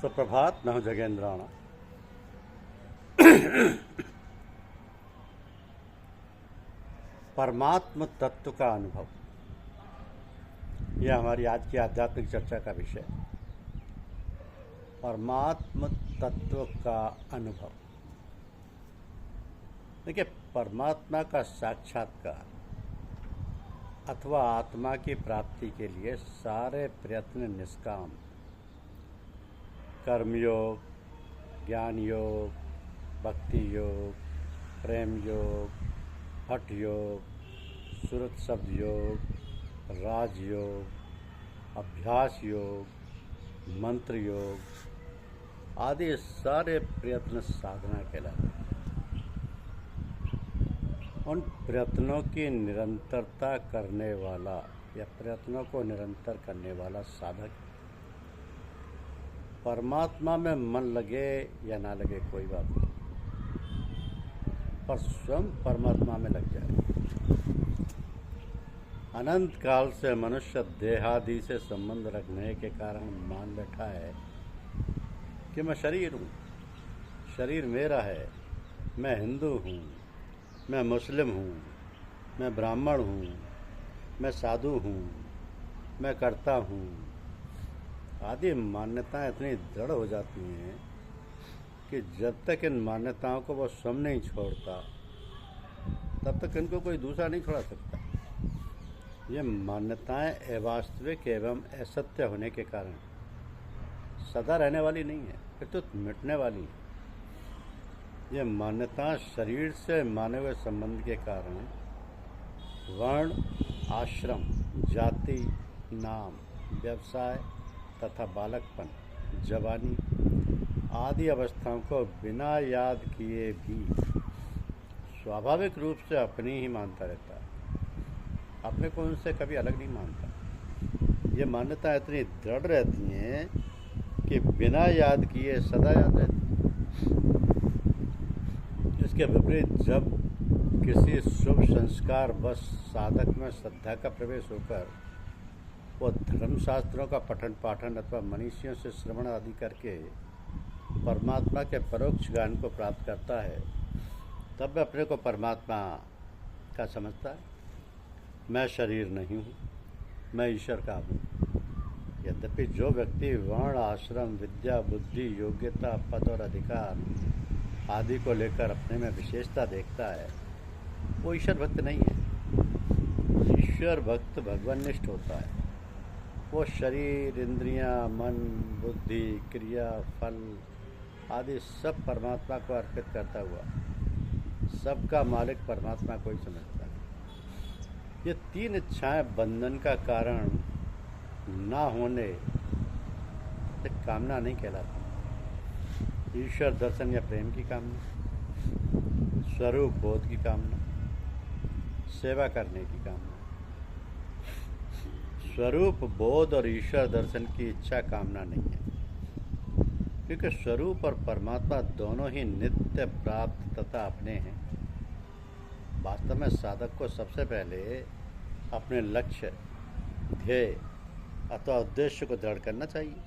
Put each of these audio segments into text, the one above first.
सुप्रभात। मैं हूं जगेंद्राणा। परमात्म तत्व का अनुभव, यह हमारी आज की आध्यात्मिक चर्चा का विषय। परमात्म तत्व का अनुभव। देखिए, परमात्मा का साक्षात्कार अथवा आत्मा की प्राप्ति के लिए सारे प्रयत्न निष्काम। कर्मयोग, ज्ञान योग, भक्ति योग, प्रेम योग, हठ योग, सुरत शब्द योग, राजयोग, अभ्यास योग, मंत्र योग आदि सारे प्रयत्न साधना कहलाते हैं। उन प्रयत्नों की निरंतरता करने वाला या प्रयत्नों को निरंतर करने वाला साधक परमात्मा में मन लगे या ना लगे कोई बात नहीं, पर स्वयं परमात्मा में लग जाए। अनंत काल से मनुष्य देहादि से संबंध रखने के कारण मान बैठा है कि मैं शरीर हूँ, शरीर मेरा है, मैं हिंदू हूँ, मैं मुस्लिम हूँ, मैं ब्राह्मण हूँ, मैं साधु हूँ, मैं करता हूँ आदि मान्यताएं इतनी दृढ़ हो जाती हैं कि जब तक इन मान्यताओं को वो स्वयं नहीं छोड़ता तब तक इनको कोई दूसरा नहीं छोड़ा सकता। ये मान्यताएं अवास्तविक एवं असत्य होने के कारण सदा रहने वाली नहीं है, फिर तो मिटने वाली है। ये मान्यताएं शरीर से माने हुए संबंध के कारण वर्ण, आश्रम, जाति, नाम, व्यवसाय तथा बालकपन, जवानी आदि अवस्थाओं को बिना याद किए भी स्वाभाविक रूप से अपनी ही मानता रहता है, अपने को उनसे कभी अलग नहीं मानता। ये मान्यता इतनी दृढ़ रहती हैं कि बिना याद किए सदा याद रहती है। इसके विपरीत जब किसी शुभ संस्कार बस साधक में श्रद्धा का प्रवेश होकर वो धर्मशास्त्रों का पठन पाठन अथवा मनीषियों से श्रवण आदि करके परमात्मा के परोक्ष ज्ञान को प्राप्त करता है, तब वह अपने को परमात्मा का समझता है। मैं शरीर नहीं हूँ, मैं ईश्वर का हूँ। यद्यपि जो व्यक्ति वर्ण, आश्रम, विद्या, बुद्धि, योग्यता, पद और अधिकार आदि को लेकर अपने में विशेषता देखता है, वो ईश्वर भक्त नहीं है। ईश्वर भक्त भगवानिष्ठ होता है। वो शरीर, इंद्रियां, मन, बुद्धि, क्रिया, फल आदि सब परमात्मा को अर्पित करता हुआ सबका मालिक परमात्मा को ही समझता है। ये तीन इच्छाएं बंधन का कारण ना होने से कामना नहीं कहलाती। ईश्वर दर्शन या प्रेम की कामना, स्वरूप बोध की कामना, सेवा करने की कामना। स्वरूप बोध और ईश्वर दर्शन की इच्छा कामना नहीं है, क्योंकि स्वरूप और परमात्मा दोनों ही नित्य प्राप्त तथा अपने हैं। वास्तव में साधक को सबसे पहले अपने लक्ष्य, ध्येय अथवा उद्देश्य को दृढ़ करना चाहिए।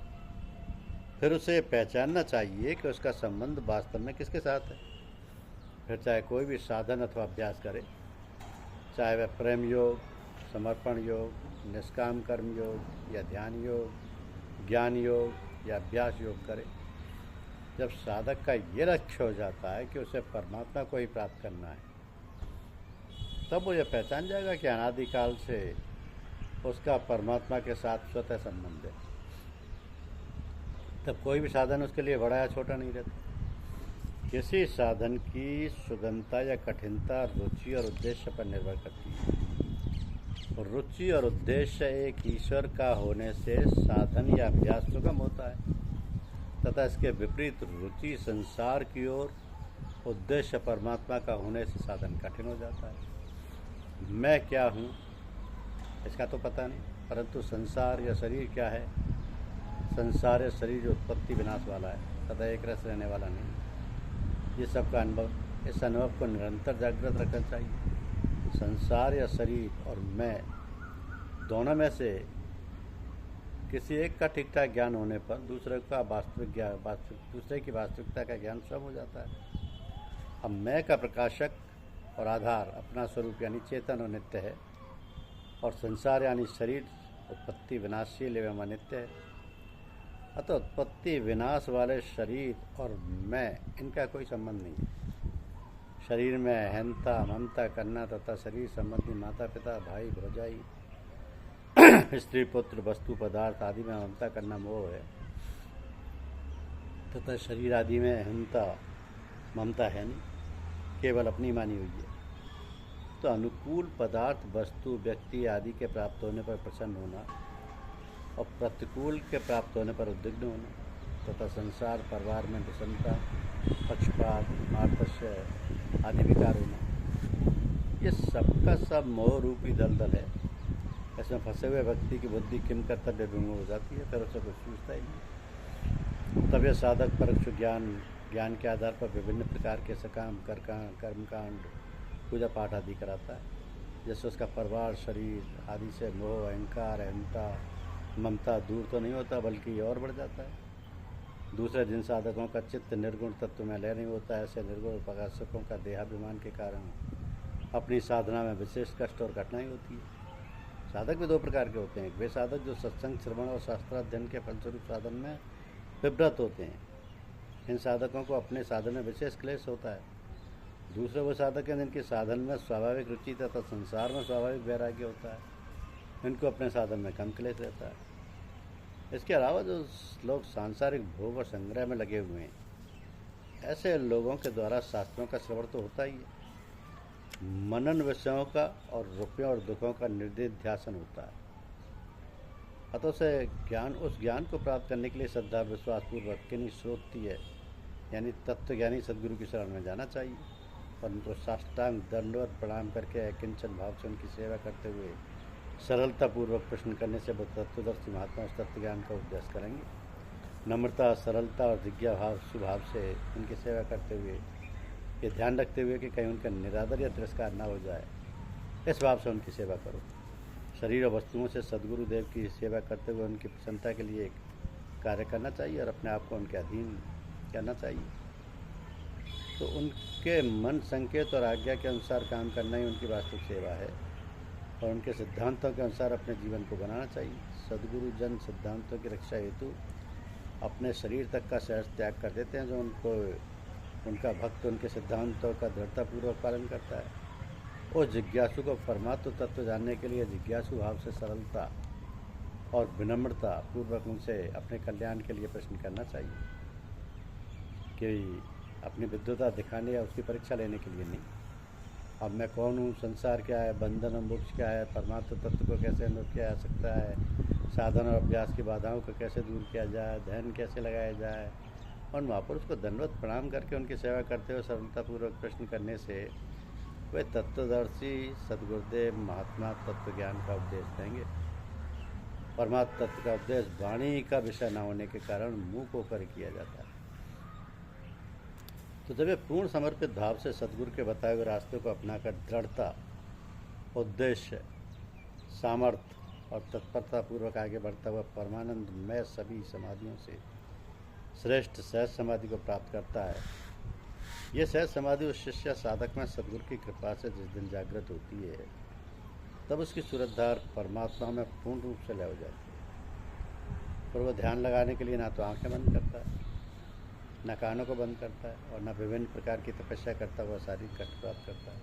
फिर उसे पहचानना चाहिए कि उसका संबंध वास्तव में किसके साथ है। फिर चाहे कोई भी साधन अथवा अभ्यास करे, चाहे वह प्रेम योग, समर्पण योग, निष्काम कर्म योग या ध्यान योग, ज्ञान योग या अभ्यास योग करे। जब साधक का ये लक्ष्य हो जाता है कि उसे परमात्मा को ही प्राप्त करना है, तब वो ये पहचान जाएगा कि अनादिकाल से उसका परमात्मा के साथ स्वतः संबंध है। तब कोई भी साधन उसके लिए बड़ा या छोटा नहीं रहता। किसी साधन की सुगमता या कठिनता रुचि और उद्देश्य पर निर्भर करती है। रुचि और उद्देश्य एक ईश्वर का होने से साधन या अभ्यास सुगम होता है, तथा इसके विपरीत रुचि संसार की ओर, उद्देश्य परमात्मा का होने से साधन कठिन हो जाता है। मैं क्या हूँ इसका तो पता नहीं, परंतु संसार या शरीर क्या है। संसार या शरीर जो उत्पत्ति विनाश वाला है, सदा एक रस रहने वाला नहीं। ये सब का अनुभव, इस अनुभव को निरंतर जागृत रखना चाहिए। संसार या शरीर और मैं दोनों में से किसी एक का ठीक ठाक ज्ञान होने पर दूसरे की वास्तविकता का ज्ञान स्वयं हो जाता है। अब मैं का प्रकाशक और आधार अपना स्वरूप यानी चेतन और नित्य है, और संसार यानी शरीर उत्पत्ति विनाशशील एवं अनित्य है। अतः उत्पत्ति विनाश वाले शरीर और मैं इनका कोई संबंध नहीं है। शरीर में अहंता ममता करना तथा शरीर संबंधी माता पिता भाई भौजाई स्त्री पुत्र वस्तु पदार्थ आदि में ममता करना मोह है, तथा शरीर आदि में अहंता ममता है नहीं, केवल अपनी मानी हुई है। तो अनुकूल पदार्थ वस्तु व्यक्ति आदि के प्राप्त होने पर प्रसन्न होना और प्रतिकूल के प्राप्त होने पर उद्विग्न होना, तथा संसार परिवार में प्रसन्नता पक्षपात मार्तस्य आदि विकार होना, ये सबका सब मोह रूपी दलदल है। ऐसे फंसे हुए व्यक्ति की बुद्धि किम कर्तव्य विमूढ़ हो जाती है, फिर उसे कुछ सूझता ही नहीं। तब यह साधक परोक्ष ज्ञान के आधार पर विभिन्न प्रकार के सकाम कर्मकांड पूजा पाठ आदि कराता है, जैसे उसका परिवार शरीर आदि से मोह अहंकार अहंता ममता दूर तो नहीं होता बल्कि और बढ़ जाता है। दूसरे जिन साधकों का चित्त निर्गुण तत्व में लय नहीं होता, ऐसे निर्गुण उपासकों का देहाभिमान के कारण अपनी साधना में विशेष कष्ट और कठिनाई होती है। साधक भी दो प्रकार के होते हैं। वे साधक जो सत्संग श्रवण और शास्त्राध्ययन के फलस्वरूप साधन में विव्रत होते हैं, इन साधकों को अपने साधन में विशेष क्लेश होता है। दूसरे वो साधक हैं जिनकी साधन में स्वाभाविक रुचि तथा संसार में स्वाभाविक वैराग्य होता है, इनको अपने साधन में कम क्लेश रहता है। इसके अलावा जो लोग सांसारिक भोग और संग्रह में लगे हुए हैं, ऐसे लोगों के द्वारा शास्त्रों का श्रवण तो होता ही है, मनन विषयों का और रुपयों और दुखों का निर्दिध्यासन होता है। अतः उस ज्ञान को प्राप्त करने के लिए श्रद्धा विश्वास पूर्वक किन्हीं श्रोत्रिय यानी तत्वज्ञानी सदगुरु की शरण में जाना चाहिए और उनको साष्टांग दंडवत प्रणाम करके किंचन भाव से उनकी सेवा करते हुए सरलतापूर्वक प्रश्न करने से तत्वदर्शी महात्मा उस तत्व ज्ञान का उपदेश करेंगे। नम्रता सरलता और जिज्ञा भाव स्वभाव से उनकी सेवा करते हुए ये ध्यान रखते हुए कि कहीं उनका निरादर या तिरस्कार ना हो जाए, इस भाव से उनकी सेवा करो। शरीर और वस्तुओं से सदगुरु देव की सेवा करते हुए उनकी प्रसन्नता के लिए कार्य करना चाहिए और अपने आप को उनके अधीन करना चाहिए। तो उनके मन संकेत और आज्ञा के अनुसार काम करना ही उनकी वास्तविक सेवा है और उनके सिद्धांतों के अनुसार अपने जीवन को बनाना चाहिए। सदगुरु जन सिद्धांतों की रक्षा हेतु अपने शरीर तक का सहज त्याग कर देते हैं। जो उनका भक्त उनके सिद्धांतों का दृढ़तापूर्वक पालन करता है, उस जिज्ञासु को परमात्म तत्व जानने के लिए जिज्ञासु भाव से सरलता और विनम्रता पूर्वक उनसे अपने कल्याण के लिए प्रश्न करना चाहिए कि अपनी विद्वता दिखाने या उसकी परीक्षा लेने के लिए नहीं। अब मैं कौन हूँ, संसार क्या है, बंधन और मोक्ष क्या है, परमात्म तत्व को कैसे अनुभव किया जा सकता है, साधन और अभ्यास की बाधाओं को कैसे दूर किया जाए, ध्यान कैसे लगाया जाए, और महापुरुष को दंडवत प्रणाम करके उनकी सेवा करते हुए सरलतापूर्वक प्रश्न करने से वे तत्वदर्शी सदगुरुदेव महात्मा तत्व ज्ञान का उपदेश देंगे। परमात्म तत्व का उपदेश वाणी का विषय न होने के कारण मुँह को कर किया जाता है। तो जब ये पूर्ण समर्पित भाव से सदगुरु के बताए हुए रास्ते को अपनाकर दृढ़ता उद्देश्य सामर्थ्य और तत्परता पूर्वक आगे बढ़ता हुआ परमानंद में सभी समाधियों से श्रेष्ठ सहज समाधि को प्राप्त करता है। ये सहज समाधि उस शिष्य साधक में सदगुरु की कृपा से जिस दिन जागृत होती है, तब उसकी सूरतधार परमात्मा में पूर्ण रूप से लय हो जाती है। पर वह ध्यान लगाने के लिए ना तो आंखें बंद करता है, न कानों को बंद करता है और न विभिन्न प्रकार की तपस्या करता हुआ शारीरिक कष्ट प्राप्त करता है,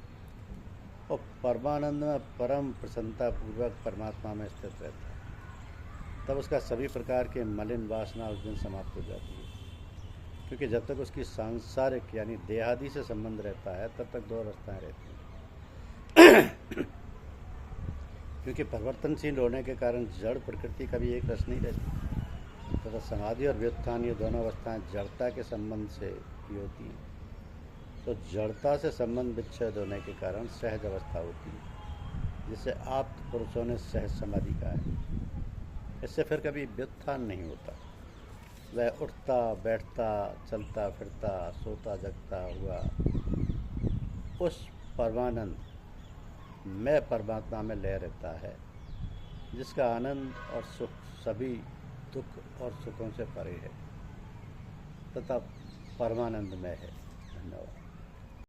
और परमानंद में परम प्रसन्नता पूर्वक परमात्मा में स्थित रहता है। तब उसका सभी प्रकार के मलिन वासना उस दिन समाप्त हो जाती है, क्योंकि जब तक उसकी सांसारिक यानी देहादि से संबंध रहता है तब तक दो अवस्थाएं रहती हैं। क्योंकि परिवर्तनशील होने के कारण जड़ प्रकृति कभी एक रस नहीं रहती, तथा समाधि और व्युत्थान ये दोनों अवस्थाएं जड़ता के संबंध से ही होती हैं। तो जड़ता से संबंध विच्छेद होने के कारण सहज अवस्था होती है, जिसे आप पुरुषों ने सहज समाधि कहा है। इससे फिर कभी व्युत्थान नहीं होता, वह उठता बैठता चलता फिरता सोता जगता हुआ उस परमानंद में परमात्मा में लय रहता है, जिसका आनंद और सुख सभी दुख और सुखों से परे है तथा परमानंदमय है। धन्यवाद।